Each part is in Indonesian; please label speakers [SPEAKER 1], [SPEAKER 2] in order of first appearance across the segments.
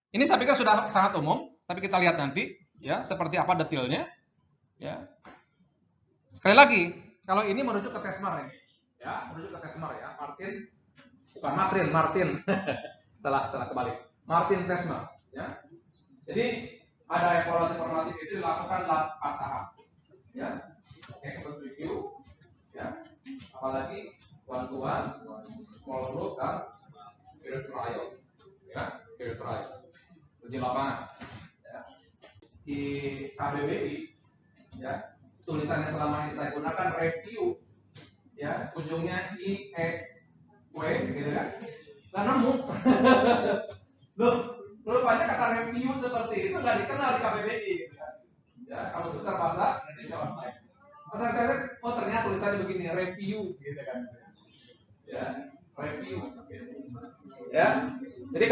[SPEAKER 1] Ini saya pikir sudah sangat umum, tapi kita lihat nanti ya seperti apa detailnya. Ya. Sekali lagi, kalau ini merujuk ke Tesmer ini, ya merujuk ke Tesmer ya, Martin, salah kebalik, Martin Tesmer. Ya. Jadi ada evaluasi formatif itu dilakukan dalam 4 tahap, ya, expert review, ya, apalagi one to one, small group dan field trial, ya, field trial, uji lapangan, ya. Di KBBI, ya, tulisannya selama ini saya gunakan review, ya, ujungnya IEW, gitu kan? Nggak nemu. Loh, rupanya kata review seperti itu nggak dikenal di KBBI, gitu kan? Ya, kalau susah bahasa Indonesia online. Pas saya oh ternyata tulisannya begini, review, gitu kan? Ya, review. Ya, jadi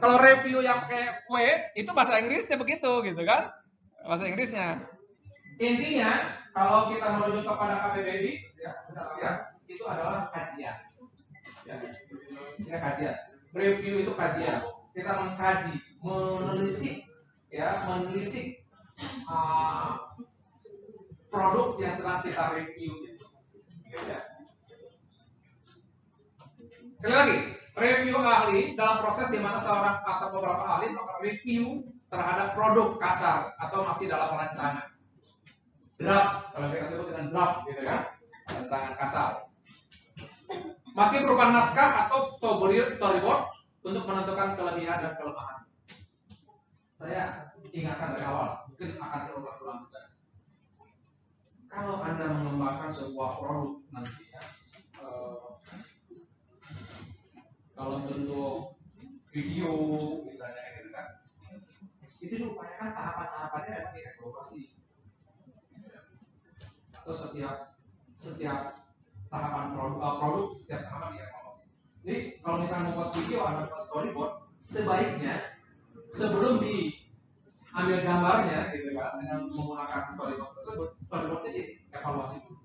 [SPEAKER 1] kalau review yang pakai W itu bahasa Inggrisnya begitu, gitu kan? Bahasa Inggrisnya. Intinya, kalau kita merujuk kepada KBBI, ya, bisa lihat itu adalah kajian. Ya, ini kajian. Review itu kajian. Kita mengkaji, menelisik, ya, menelisik produk yang sedang kita review. Gitu, ya. Sekali lagi, review ahli dalam proses di mana seorang atau beberapa ahli melakukan review terhadap produk kasar atau masih dalam rancangan. Draft, kalau kita sebut dengan draft, gitu kan, rancangan kasar. Masih berupa naskah atau storyboard untuk menentukan kelebihan dan kelemahan. Saya ingatkan dari awal, mungkin akan terulang-ulang juga. Kalau Anda mengembangkan sebuah produk nanti ya, kalau bentuk video misalnya gitu kan, itu diupayakan tahapan-tahapannya memang dievaluasi. Atau setiap tahapan produk setiap tahapan dievaluasi. Jadi kalau misalnya membuat video Anda buat storyboard, sebaiknya sebelum diambil gambarnya gitu kan, dengan menggunakan storyboard tersebut, storyboardnya dievaluasi dulu,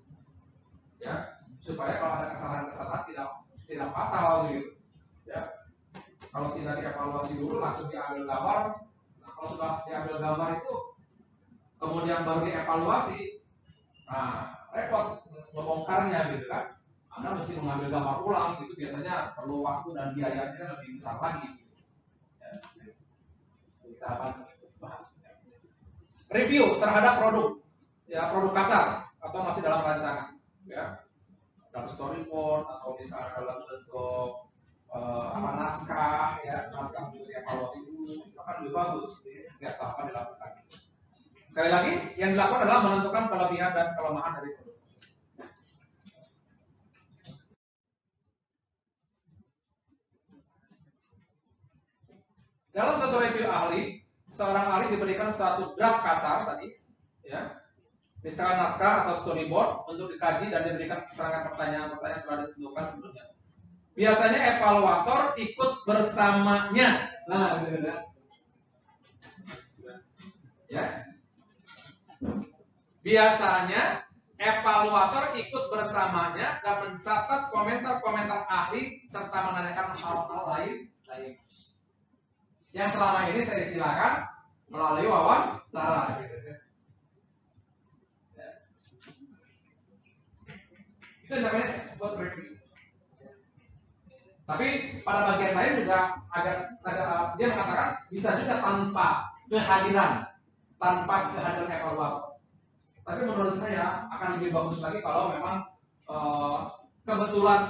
[SPEAKER 1] ya, supaya kalau ada kesalahan-kesalahan tidak fatal gitu, ya. Kalau tidak dievaluasi dulu langsung diambil gambar, nah, kalau sudah diambil gambar itu kemudian baru dievaluasi, nah repot ngebongkarnya gitu kan. Anda mesti mengambil gambar ulang, itu biasanya perlu waktu dan biayanya lebih besar lagi. Ya, kita akan bahas. Review terhadap produk, ya, produk kasar atau masih dalam rancangan, ya, dalam storyboard atau misalnya dalam bentuk naskah, ya, naskah juga dievaluasi dulu, itu akan lebih bagus. Jadi setiap tahapan dilakukan. Sekali lagi, yang dilakukan adalah menentukan kelebihan dan kelemahan dari produk. Dalam satu review ahli, seorang ahli diberikan satu draft kasar tadi, ya, misalkan naskah atau storyboard untuk dikaji dan diberikan serangkaian pertanyaan-pertanyaan telah ditentukan sebelumnya. Biasanya evaluator ikut bersamanya. Nah, ya. Biasanya evaluator ikut bersamanya dan mencatat komentar-komentar ahli serta menanyakan hal-hal lain. Yang selama ini saya silakan melalui wawancara. Itu namanya expert review. Tapi pada bagian lain juga dia mengatakan bisa juga tanpa kehadiran evaluator. Tapi menurut saya akan lebih bagus lagi kalau memang kebetulan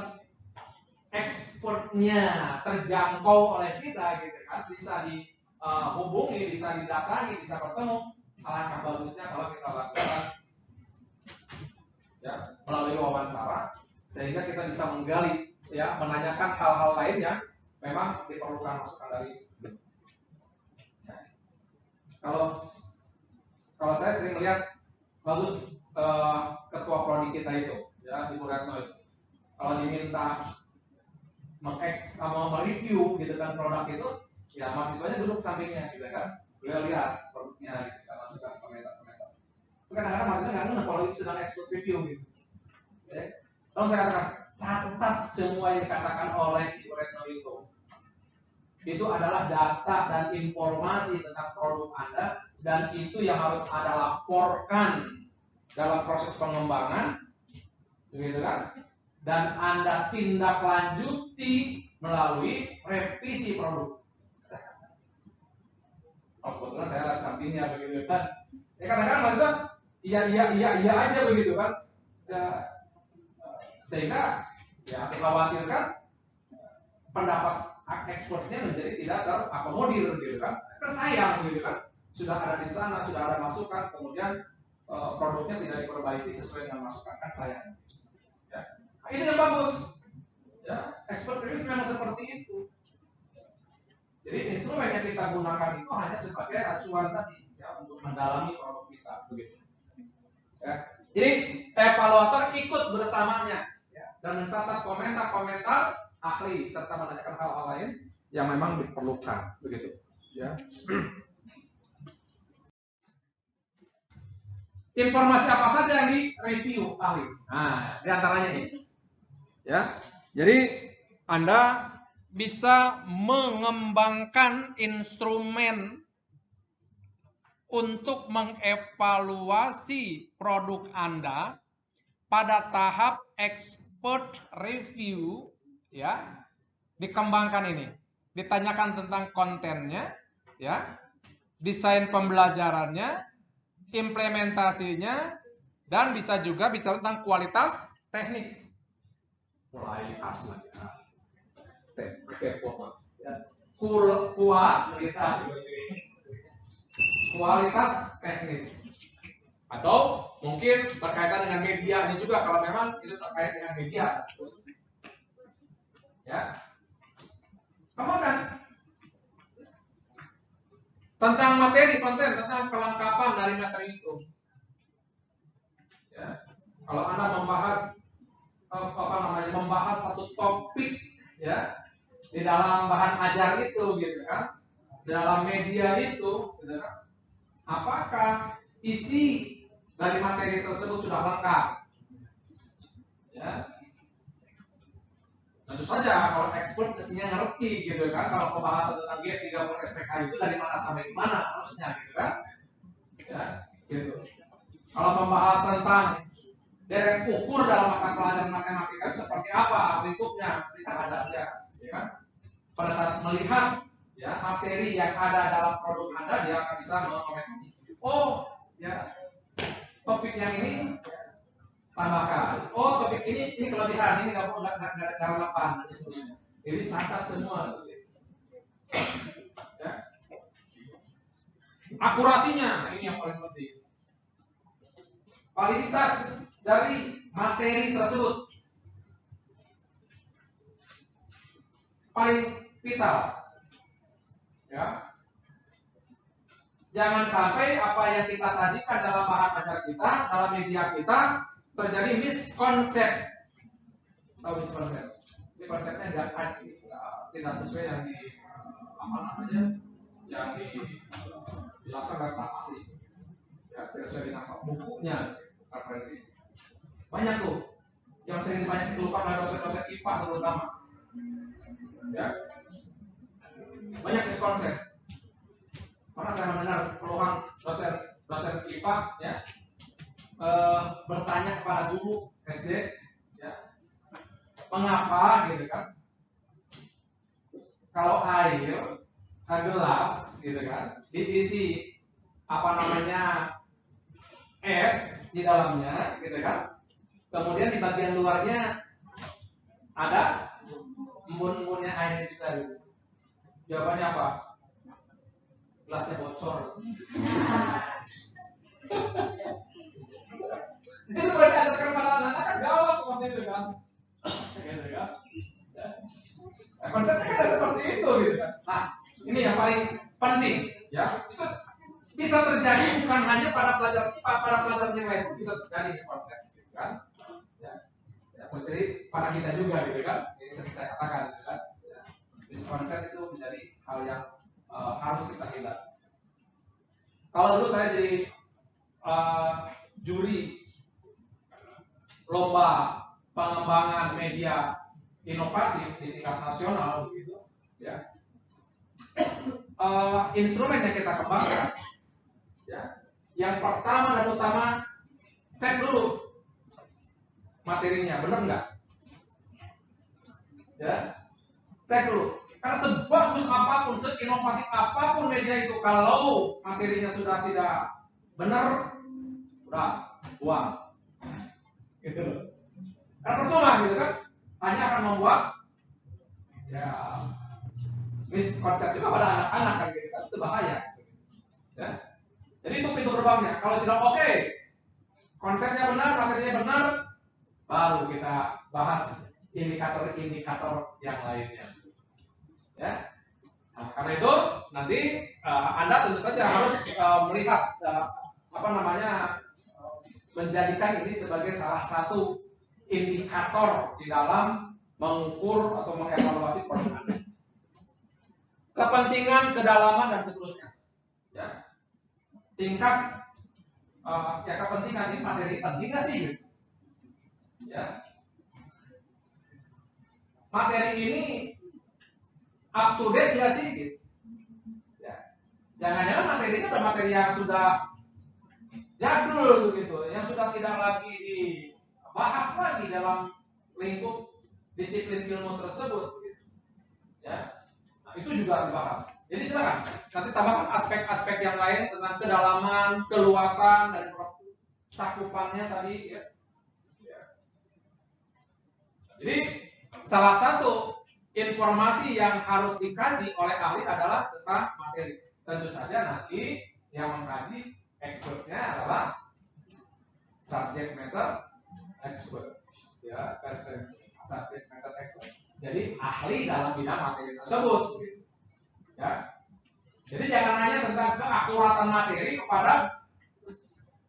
[SPEAKER 1] expertnya terjangkau oleh kita, gitu kan, bisa dihubungi, bisa didatangi, bisa bertemu. Alangkah bagusnya kalau kita lakukan, ya, melalui wawancara, sehingga kita bisa menggali, ya, menanyakan hal-hal lain yang memang diperlukan masukan dari. Ya. Kalau saya sering melihat bagus ketua prodi kita itu, ya, Ibu Retno itu, kalau diminta mereview gitu kan produk itu, ya mahasiswanya duduk sampingnya gitu kan, beliau lihat produknya gitu kan, masukkan komentar-komentar. Kadang-kadang mahasiswa nggak ngerti kalau itu sedang expert review gitu. Ya. Lalu saya katakan, catat semua yang dikatakan oleh Ibu Retno itu. itu adalah data dan informasi tentang produk Anda, dan itu yang harus Anda laporkan dalam proses pengembangan, begitu kan? Dan Anda tindak lanjuti melalui revisi produk. Oh, kebetulan saya lihat sampingnya begitu kan? Kadang-kadang maksudnya iya aja begitu kan? Ya, sehingga ya dikhawatirkan pendapat ekspornya menjadi tidak terakomodir gitu kan? Sayang gitu kan? Sudah ada di sana, sudah ada masukan, kemudian produknya tidak diperbaiki sesuai dengan masukan, kan sayang. Ya. Nah, ini yang bagus. Ya, export review memang seperti itu. Jadi instrumen yang kita gunakan itu hanya sebagai acuan tadi, ya, untuk mendalami produk kita, begitu. Ya. Jadi evaluator ikut bersamanya, ya, dan mencatat komentar-komentar ahli serta menanyakan hal-hal lain yang memang diperlukan, begitu. Ya. Informasi apa saja yang direview ahli? Nah, diantaranya ini. Ya, jadi Anda bisa mengembangkan instrumen untuk mengevaluasi produk Anda pada tahap expert review, ya. Dikembangkan ini, ditanyakan tentang kontennya, ya, desain pembelajarannya, implementasinya, dan bisa juga bicara tentang kualitas teknis. Kualitas lagi, kualitas teknis, atau mungkin berkaitan dengan media ini juga kalau memang itu terkait dengan media, ya. Kemudian tentang materi konten, tentang kelengkapan dari materi itu. Ya. Kalau Anda membahas satu topik, ya, di dalam bahan ajar itu, gitu kan, di dalam media itu, gitu kan, apakah isi dari materi tersebut sudah lengkap? Ya. Tentu saja kalau expert mestinya ngerti, gitu kan, kalau pembahasan tentang G30 SPK itu dari mana sampai di mana harusnya, gitu kan, ya, gitu. Kalau membahas tentang derek ukur dalam mata pelajaran matematika itu seperti apa bentuknya, kita ada aja, ya kan. Pada saat melihat, ya, materi yang ada dalam produk Anda, dia akan bisa mengoreksi. Oh, ya, topik yang ini tambahkan. Oh, topik ini kelebihan, ini nggak relevan. Jadi catat semua. Ya. Akurasinya ini yang paling penting. Validitas dari materi tersebut paling vital. Ya. Jangan sampai apa yang kita sajikan dalam bahan ajar kita, dalam media kita, terjadi miskonsep. Tahu miskonsep? Ini konsepnya tidak sesuai yang yang dijelaskan oleh Pak ahli. Ya, tidak sesuai dengan bukunya, referensi. Banyak tuh yang sering banyak dilupakan oleh dosen-dosen IPA terutama. Ya. Banyak miskonsep. Karena saya mendengar keluhan dosen IPA, ya, bertanya kepada guru SD, ya, mengapa, gitu kan, kalau air gelas, gitu kan, diisi es di dalamnya, gitu kan, kemudian di bagian luarnya ada embun-embunnya airnya juga, gitu. Jawabannya apa? Gelasnya bocor. Itu berarti ajarkan pada anak-anak kan gawat seperti itu kan. Nah, konsepnya kan ada seperti itu, gitu kan. Nah, ini yang paling penting, ya. Itu bisa terjadi bukan hanya pada pelajar IPA, pada pelajar yang lain pun bisa terjadi miskonsep, gitu kan. Ya, seperti pada kita juga, gitu kan. Ini sering saya katakan, gitu kan. Ya. Miskonsep itu menjadi hal yang harus kita hindari. Kalau dulu saya jadi juri lomba pengembangan media inovatif di tingkat nasional, begitu, ya. instrumen yang kita kembangkan, ya, yang pertama dan utama cek dulu materinya benar nggak, ya, cek dulu. Karena sebagus apapun, seinovatif apapun media itu, kalau materinya sudah tidak benar, udah buang, gitu loh. Karena percuma gitu kan, hanya akan membuat ya miskonsep juga pada anak-anak kan, gitu kan, itu bahaya. Ya. Jadi itu pintu gerbangnya. Kalau sudah oke, konsepnya benar, materinya benar, baru kita bahas indikator-indikator yang lainnya. Ya, nah, karena itu nanti Anda tentu saja harus melihat menjadikan ini sebagai salah satu indikator di dalam mengukur atau mengevaluasi produk Anda. Kepentingan, kedalaman dan seterusnya. Ya. Tingkat kepentingan ini materi penting nggak sih? Gitu. Ya. Materi ini up to date nggak sih? Gitu. Ya. Jangan-jangan materi ini adalah materi yang sudah jadul gitu, yang sudah tidak lagi dibahas lagi dalam lingkup disiplin ilmu tersebut. Gitu. Ya. Nah, itu juga dibahas. Jadi silakan nanti tambahkan aspek-aspek yang lain tentang kedalaman, keluasan dan cakupannya tadi. Ya. Ya. Jadi salah satu informasi yang harus dikaji oleh ahli adalah tentang materi. Tentu saja nanti yang mengkaji expertnya adalah subject matter expert, ya, subject matter expert. Jadi ahli dalam bidang materi tersebut, gitu. Ya. Jadi jangan hanya tentang keakuratan materi kepada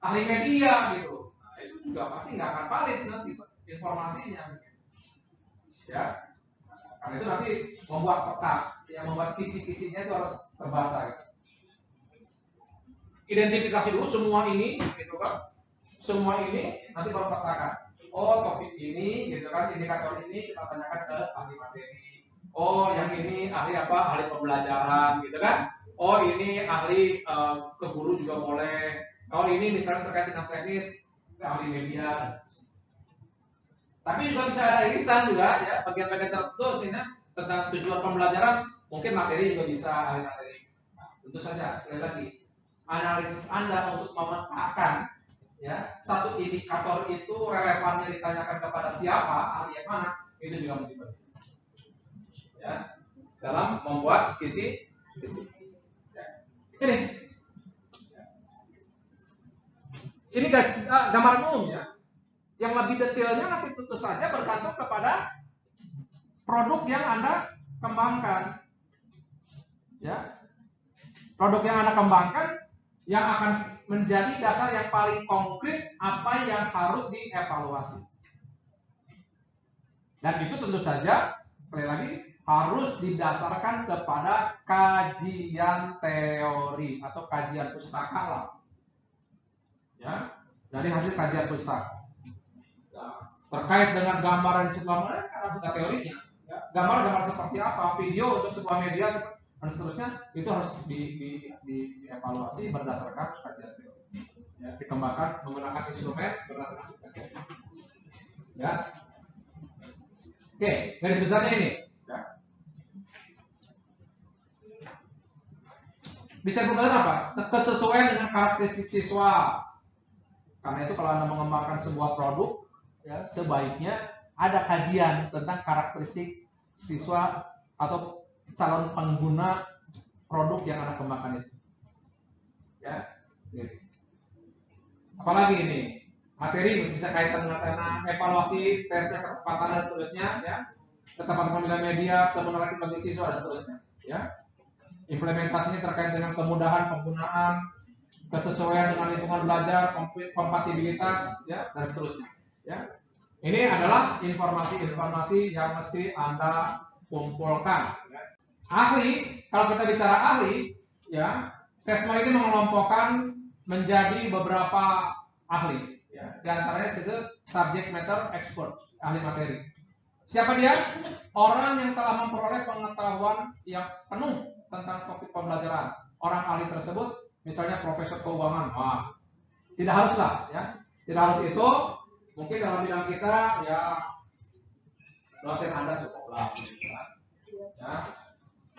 [SPEAKER 1] ahli media, gitu. Nah, itu juga pasti nggak akan valid nanti informasinya. Ya. Karena itu nanti membuat peta, yang membuat kisi-kisinya itu harus terbaca. Gitu. Identifikasi dulu semua ini, gitu kan? Semua ini nanti baru petakan. Oh, topik ini, gitu kan? Indikator ini kita tanyakan ke ahli materi. Oh, yang ini ahli apa? Ahli pembelajaran, gitu kan? Oh, ini ahli ke guru juga boleh. Oh, ini misalnya terkait dengan teknis, ke ahli media. Tapi juga bisa ada irisan juga, ya, bagian-bagian tertentu sehingga tentang tujuan pembelajaran, mungkin materi juga bisa ahli materi. Nah, tentu saja sekali lagi analisis Anda untuk memetakan, ya, satu indikator itu relevannya ditanyakan kepada siapa, ahli yang mana, itu juga menjadi penting. Ya, dalam membuat kisi. Ya. Ini guys, gambaran umum ya. Yang lebih detailnya nanti tentu saja bergantung kepada produk yang Anda kembangkan. Ya. Produk yang Anda kembangkan yang akan menjadi dasar yang paling konkret apa yang harus dievaluasi. Dan itu tentu saja sekali lagi harus didasarkan kepada kajian teori atau kajian pustaka lah. Ya, dari hasil kajian pustaka. Terkait dengan gambaran sebenarnya karena sudah teorinya, ya, gambar-gambar seperti apa, video untuk sebuah media dan seterusnya itu harus dievaluasi berdasarkan kajian teori. Ya, dikembangkan menggunakan instrumen berdasarkan kajian. Ya, oke, garis besarnya ini. Ya. Bisa kemudian apa? Kesesuaian dengan karakteristik siswa. Karena itu kalau Anda mengembangkan sebuah produk, ya, sebaiknya ada kajian tentang karakteristik siswa atau calon pengguna produk yang Anda kembangkan itu. Ya, gitu. Apalagi ini materi bisa kaitan dengan sana evaluasi tesnya ketepatan dan seterusnya, ya, ketepatan pemilihan media, kebenaran bagi siswa dan seterusnya. Ya, implementasinya terkait dengan kemudahan penggunaan, kesesuaian dengan lingkungan belajar, kompatibilitas, ya, dan seterusnya. Ya. Ini adalah informasi-informasi yang mesti Anda kumpulkan. Ya. Ahli, kalau kita bicara ahli, ya, TESMA ini mengelompokkan menjadi beberapa ahli. Ya. Di antaranya itu subject matter expert, ahli materi. Siapa dia? Orang yang telah memperoleh pengetahuan yang penuh tentang topik pembelajaran. Orang ahli tersebut, misalnya profesor keuangan, wah, tidak haruslah, ya, tidak harus itu. Mungkin dalam bidang kita, ya, dosen Anda cukuplah, ya.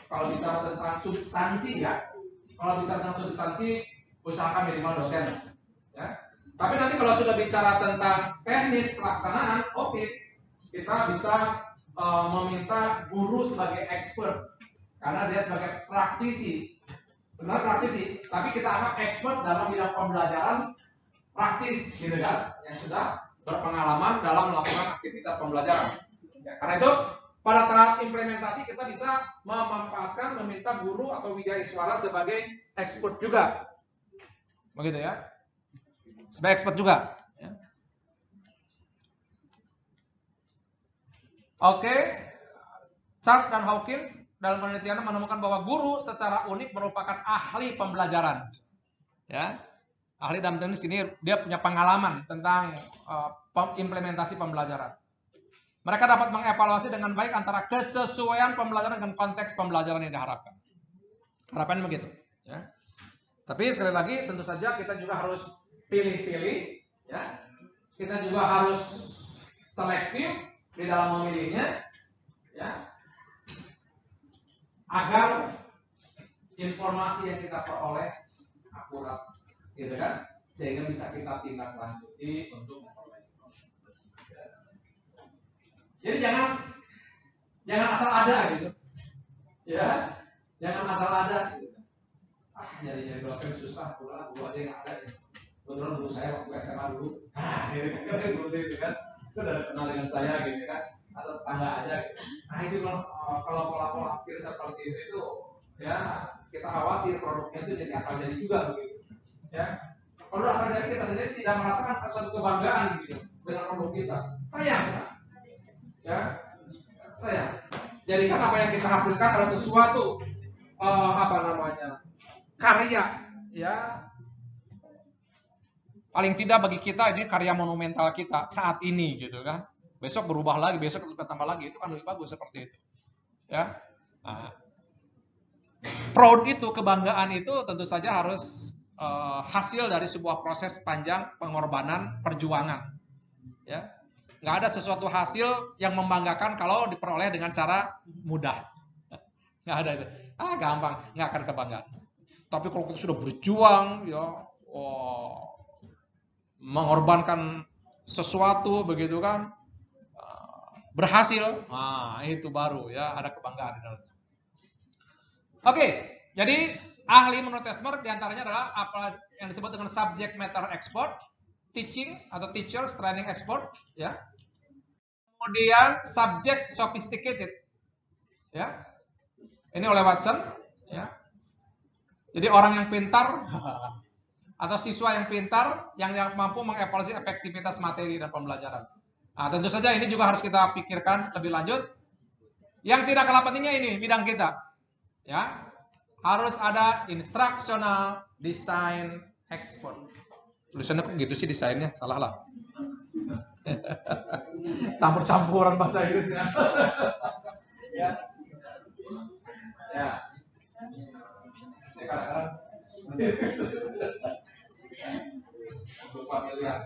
[SPEAKER 1] Kalau bicara tentang substansi, ya, kalau bicara tentang substansi, usahakan minimal dosen, ya. Tapi nanti kalau sudah bicara tentang teknis pelaksanaan, oke, kita bisa meminta guru sebagai expert, karena dia sebagai praktisi. Sebenarnya praktisi, tapi kita anggap expert dalam bidang pembelajaran praktis, gitu kan, yang sudah berpengalaman dalam melakukan aktivitas pembelajaran. Ya, karena itu pada tahap implementasi kita bisa memanfaatkan, meminta guru atau wijaiswara sebagai expert juga, begitu ya, sebagai expert juga. Ya. Oke, Chart dan Hawkins dalam penelitiannya menemukan bahwa guru secara unik merupakan ahli pembelajaran. Ya, ahli dalam teknis ini dia punya pengalaman tentang implementasi pembelajaran. Mereka dapat mengevaluasi dengan baik antara kesesuaian pembelajaran dengan konteks pembelajaran yang diharapkan. Harapannya begitu. Ya. Tapi sekali lagi tentu saja kita juga harus pilih-pilih. Ya. Kita juga harus selektif di dalam memilihnya. Ya. Agar informasi yang kita peroleh akurat, gitu kan, sehingga bisa kita tindak lanjuti untuk memperbaiki. Jadi jangan asal ada gitu, ya, jangan asal ada. Gitu. Jadi dosen susah, pula guru aja yang ada. Kebetulan guru saya waktu SMA dulu, gitu kan, seperti itu kan, sudah kenal dengan saya, gitu kan. Atau tetangga aja gitu. Nah itu kalau pola-pola pikir seperti itu ya kita khawatir produknya itu jadi asal jadi juga begitu ya. Kalau asal jadi kita sendiri tidak merasakan suatu kebanggaan gitu dengan produk kita, sayang ya, sayang. Jadikan apa yang kita hasilkan adalah sesuatu karya ya, paling tidak bagi kita ini karya monumental kita saat ini gitu kan. Besok berubah lagi, besok bertambah lagi, itu kan lebih bagus seperti itu. Ya. Nah, proud itu, kebanggaan itu tentu saja harus hasil dari sebuah proses panjang pengorbanan, perjuangan. Ya. Nggak ada sesuatu hasil yang membanggakan kalau diperoleh dengan cara mudah. Nggak ada itu. Gampang, nggak akan kebanggaan. Tapi kalau kita sudah berjuang, ya, mengorbankan sesuatu begitu kan, berhasil, itu baru ya ada kebanggaan di dalamnya. Oke, jadi ahli menurut Tesmer diantaranya adalah apa yang disebut dengan subject matter expert, teaching atau teachers training expert, ya. Kemudian subject sophisticated, ya. Ini oleh Watson, ya. Jadi orang yang pintar atau siswa yang pintar yang mampu mengevaluasi efektivitas materi dan pembelajaran. Nah, tentu saja ini juga harus kita pikirkan lebih lanjut. Yang tidak kalah pentingnya ini bidang kita, ya, harus ada instructional design expert. Tulisannya kok gitu sih desainnya, salah lah. Campur-campuran bahasa Inggrisnya. Ya. Ya. Kadang-kadang lupa pilihan.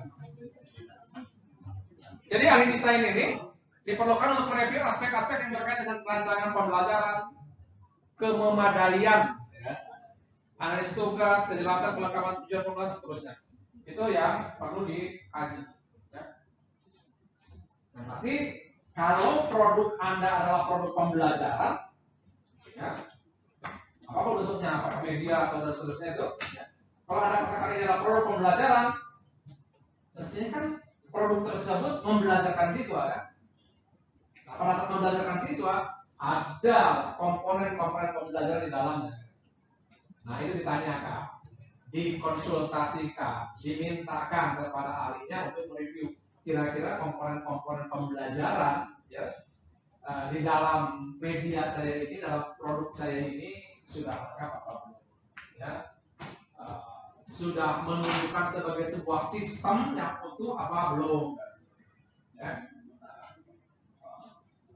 [SPEAKER 1] Jadi ahli desain ini diperlukan untuk mereview aspek-aspek yang terkait dengan perancangan pembelajaran, kememadaian, ya, analisis tugas, kejelasan kelengkapan tujuan pembelajaran, seterusnya. Itu yang perlu dikaji. Ya. Nah, pasti kalau produk Anda adalah produk pembelajaran, ya, apapun bentuknya, apakah media atau dan seterusnya itu, ya. Kalau Anda katakan ini adalah produk pembelajaran, mestinya kan produk tersebut membelajarkan siswa kan? Nah, pada saat membelajarkan siswa ada komponen-komponen pembelajaran di dalamnya. Nah itu ditanyakan, dikonsultasikan, dimintakan kepada ahlinya untuk mereview kira-kira komponen-komponen pembelajaran ya, di dalam media saya ini, dalam produk saya ini sudah lengkap apa belum? Ya. Sudah menunjukkan sebagai sebuah sistem yang utuh apa belum? Ya.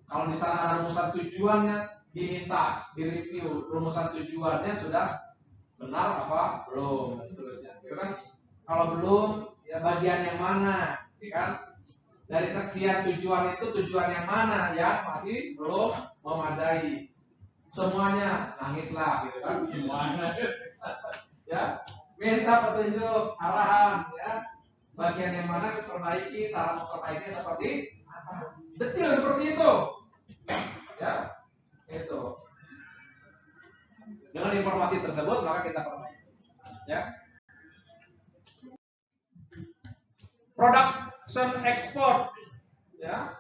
[SPEAKER 1] Kalau di sana ada rumusan tujuannya, diminta direview rumusan tujuannya sudah benar apa belum, dan seterusnya. Gitu kan? Kalau belum, ya bagian yang mana, ya kan? Dari sekian tujuan itu tujuan yang mana yang masih belum memadai? Semuanya nangislah, gitu kan? Semuanya, ya. Minta petunjuk arahan, ya. Bagian yang mana diperbaiki, cara memperbaikinya seperti apa? Detail seperti itu, ya. Itu. Dengan informasi tersebut maka kita perbaiki, ya. Production export, ya.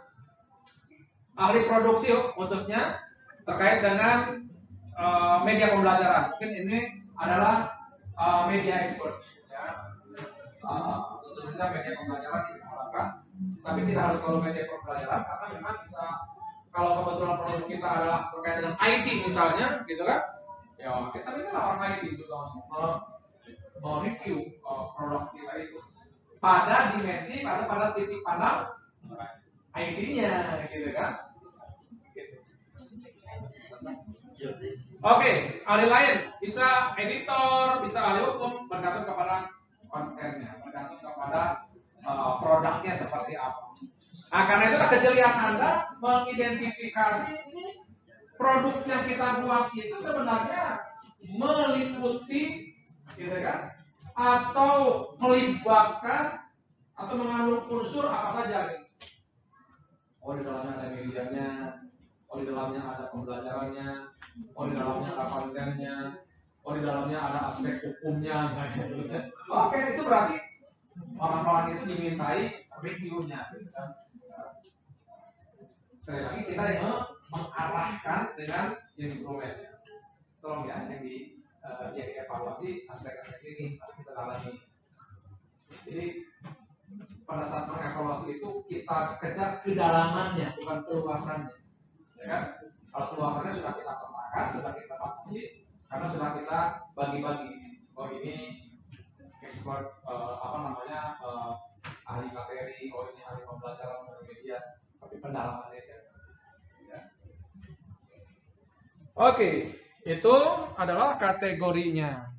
[SPEAKER 1] Ahli produksi khususnya terkait dengan media pembelajaran. Mungkin ini adalah media ekspor, ya. Tentu saja media pembelajaran ini diharapkan, tapi tidak harus selalu media pembelajaran karena memang bisa, kalau kebetulan produk kita adalah terkait dengan IT misalnya, gitu kan? Ya kita bisa orang IT juga mereview produk kita itu pada dimensi pada titik pandang IT-nya, gitu kan? Oke, ahli lain bisa editor, bisa ahli hukum, bergantung kepada kontennya, bergantung kepada produknya seperti apa. Nah, karena itu kejelian Anda mengidentifikasi produk yang kita buat itu sebenarnya meliputi, gitu kan, atau melibatkan atau mengandung unsur apa saja. Gitu. Oh, di dalamnya ada medianya, oh di dalamnya ada pembelajarannya, oh di dalamnya ada kontennya, oh di dalamnya ada aspek hukumnya, gitu. Oke, itu berarti orang-orang itu dimintai reviewnya, gitu kan. Sekali lagi kita yang mengarahkan dengan instrumennya. Tolong ya, yang dievaluasi aspek-aspek ini harus kita dalami. Jadi pada saat mengevaluasi itu kita kejar kedalamannya, bukan keluasannya. Ya kan? Kalau keluasannya sudah kita petakan, sudah kita batasi, karena sudah kita bagi-bagi. Oh ini expert ahli materi, oh ini ahli pembelajaran dari media, tapi pendalamannya ya. Oke, itu adalah kategorinya.